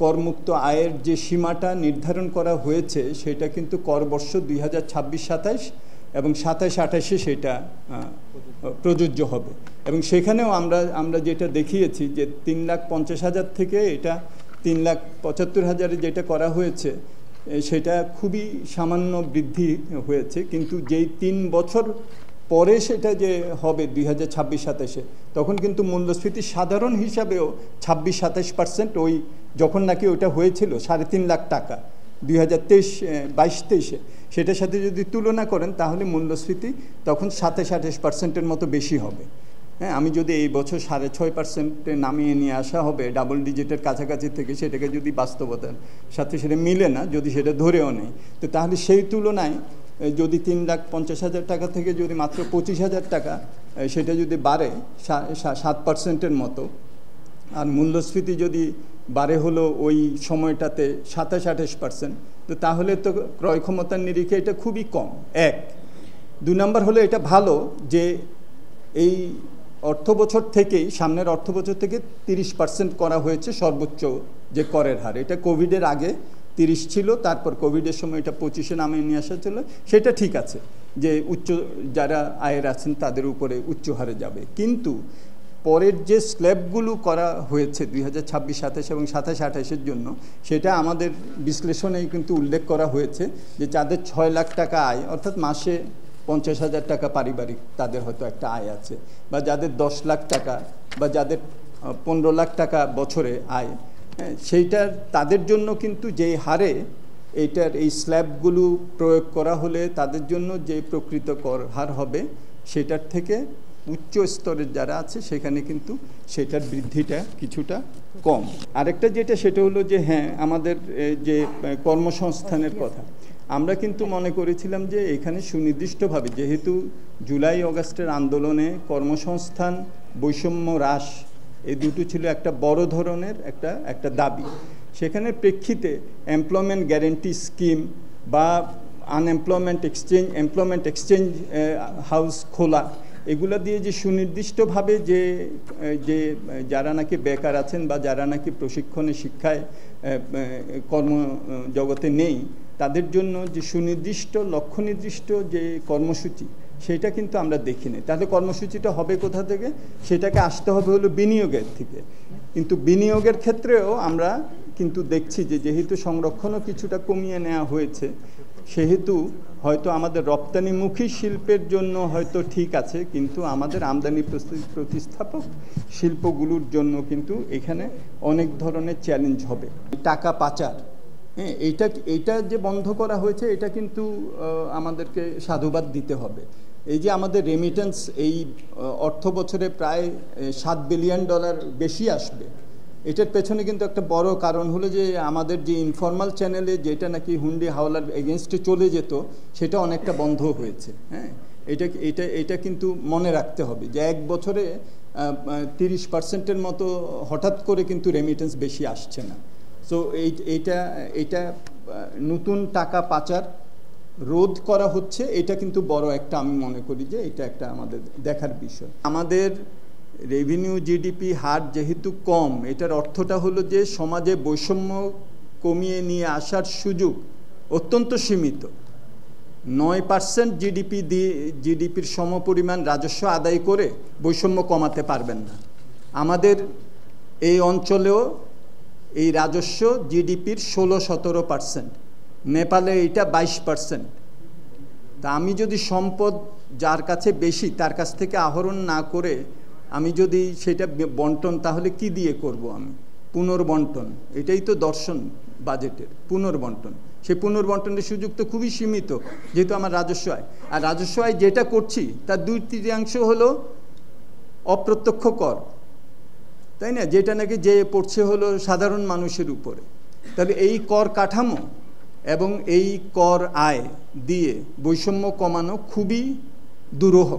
করমুক্ত আয়ের যে সীমাটা নির্ধারণ করা হয়েছে সেটা কিন্তু করবর্ষ 2026-27 এবং 27-28-এ সেটা প্রযোজ্য হবে। এবং সেখানেও আমরা যেটা দেখিয়েছি যে 3,50,000 থেকে এটা 3,75,000-এ যেটা করা হয়েছে সেটা খুবই সামান্য বৃদ্ধি হয়েছে, কিন্তু যেই 3 বছর পরে সেটা যে হবে 2026-27-এ তখন কিন্তু মূল্যস্ফীতি সাধারণ হিসাবেও 26-27% ওই যখন নাকি ওটা হয়েছিল 3.5 লাখ টাকা 2023-22-23-এ সেটার সাথে যদি তুলনা করেন তাহলে মূল্যস্ফীতি তখন 27-28%-এর মতো বেশি হবে। হ্যাঁ, আমি যদি এই বছর 6.5%-এ নামিয়ে নিয়ে আসা হবে ডাবল ডিজিটের কাছাকাছি থেকে, সেটাকে যদি বাস্তবতার সাথে সেটা মিলে না, যদি সেটা ধরেও নেই, তো তাহলে সেই তুলনায় যদি 3,50,000 টাকা থেকে যদি মাত্র 25,000 টাকা সেটা যদি বাড়ে 7%-এর মতো, আর মূল্যস্ফীতি যদি বাড়ে হলো ওই সময়টাতে 27-28%, তো তাহলে তো ক্রয় ক্ষমতার নিরিখে এটা খুবই কম। 2 নম্বর হলো এটা ভালো যে এই অর্থবছর থেকেই, সামনের অর্থবছর থেকে 30% করা হয়েছে সর্বোচ্চ যে করের হার। এটা কোভিডের আগে 30 ছিল, তারপর কোভিডের সময় এটা 25-এ নামিয়ে নিয়ে আসা ছিল। সেটা ঠিক আছে যে যারা আয়ের আছেন তাদের উপরে উচ্চ হারে যাবে, কিন্তু পরের যে স্ল্যাবগুলো করা হয়েছে 2026-27 এবং 27-28-এর জন্য, সেটা আমাদের বিশ্লেষণেই কিন্তু উল্লেখ করা হয়েছে যে যাদের 6 লাখ টাকা আয়, অর্থাৎ মাসে 50,000 টাকা পারিবারিক তাদের হয়তো একটা আয় আছে, বা যাদের 10 লাখ টাকা বা যাদের 15 লাখ টাকা বছরে আয়, সেইটার তাদের জন্য কিন্তু যেই হারে এইটার এই স্ল্যাবগুলো প্রয়োগ করা হলে তাদের জন্য যে প্রকৃত কর হার হবে সেটার থেকে উচ্চ স্তরের যারা আছে সেখানে কিন্তু সেটার বৃদ্ধিটা কিছুটা কম। আরেকটা যেটা সেটা হলো যে হ্যাঁ, আমাদের যে কর্মসংস্থানের কথা, আমরা কিন্তু মনে করেছিলাম যে এখানে সুনির্দিষ্টভাবে, যেহেতু জুলাই অগাস্টের আন্দোলনে কর্মসংস্থান, বৈষম্য হ্রাস, এই দুটো ছিল একটা বড় ধরনের একটা দাবি। সেখানে প্রেক্ষিতে এমপ্লয়মেন্ট গ্যারেন্টি স্কিম বা এমপ্লয়মেন্ট এক্সচেঞ্জ হাউস খোলা, এগুলো দিয়ে যে সুনির্দিষ্টভাবে যে যারা নাকি বেকার আছেন বা যারা নাকি প্রশিক্ষণে শিক্ষায় কর্মজগতে নেই, তাদের জন্য যে সুনির্দিষ্ট লক্ষ্য নির্দিষ্ট যে কর্মসূচি, সেটা কিন্তু আমরা দেখিনি। তাহলে কর্মসূচিটা হবে কোথা থেকে? সেটাকে আসতে হবে হলো বিনিয়োগের থেকে। কিন্তু বিনিয়োগের ক্ষেত্রেও আমরা কিন্তু দেখছি যে যেহেতু সংরক্ষণও কিছুটা কমিয়ে নেওয়া হয়েছে, সেহেতু হয়তো আমাদের রপ্তানিমুখী শিল্পের জন্য হয়তো ঠিক আছে, কিন্তু আমাদের আমদানি প্রতিস্থাপক শিল্পগুলোর জন্য কিন্তু এখানে অনেক ধরনের চ্যালেঞ্জ হবে। টাকা পাচার, হ্যাঁ, এইটা যে বন্ধ করা হয়েছে, এটা কিন্তু আমাদেরকে সাধুবাদ দিতে হবে। এই যে আমাদের রেমিটেন্স এই অর্থ বছরে প্রায় $7 বিলিয়ন বেশি আসবে, এটার পেছনে কিন্তু একটা বড় কারণ হলো যে আমাদের যে ইনফর্মাল চ্যানেলে যেটা নাকি হুন্ডি হাওলার এগেনস্টে চলে যেত, সেটা অনেকটা বন্ধ হয়েছে। হ্যাঁ, এটা কিন্তু মনে রাখতে হবে যে এক বছরে 30%-এর মতো হঠাৎ করে কিন্তু রেমিটেন্স বেশি আসছে না। সো এইটা নতুন টাকা পাচার রোধ করা হচ্ছে, এটা কিন্তু বড় একটা, আমি মনে করি যে এটা একটা আমাদের দেখার বিষয়। আমাদের রেভিনিউ জিডিপি হার যেহেতু কম, এটার অর্থটা হলো যে সমাজে বৈষম্য কমিয়ে নিয়ে আসার সুযোগ অত্যন্ত সীমিত। 9% জিডিপির সমপরিমাণ রাজস্ব আদায় করে বৈষম্য কমাতে পারবেন না। আমাদের এই অঞ্চলেও এই রাজস্ব জিডিপির 16-17%, নেপালে এটা 22%। তা আমি যদি সম্পদ যার কাছে বেশি তার কাছ থেকে আহরণ না করে আমি যদি সেটা বন্টন, তাহলে কি দিয়ে করব আমি? পুনর্বন্টন, এটাই তো দর্শন বাজেটের, পুনর্বন্টন। সেই পুনর্বন্টনের সুযোগ তো খুবই সীমিত, যেহেতু আমার রাজস্ব আয়। আর রাজস্ব আয় যেটা করছি তার 2/3 হলো অপ্রত্যক্ষ কর, তাই না, যেটা নাকি যে পড়ছে হলো সাধারণ মানুষের উপরে। তাহলে এই কর কাঠামো এবং এই কর আয় দিয়ে বৈষম্য কমানো খুবই দুরূহ।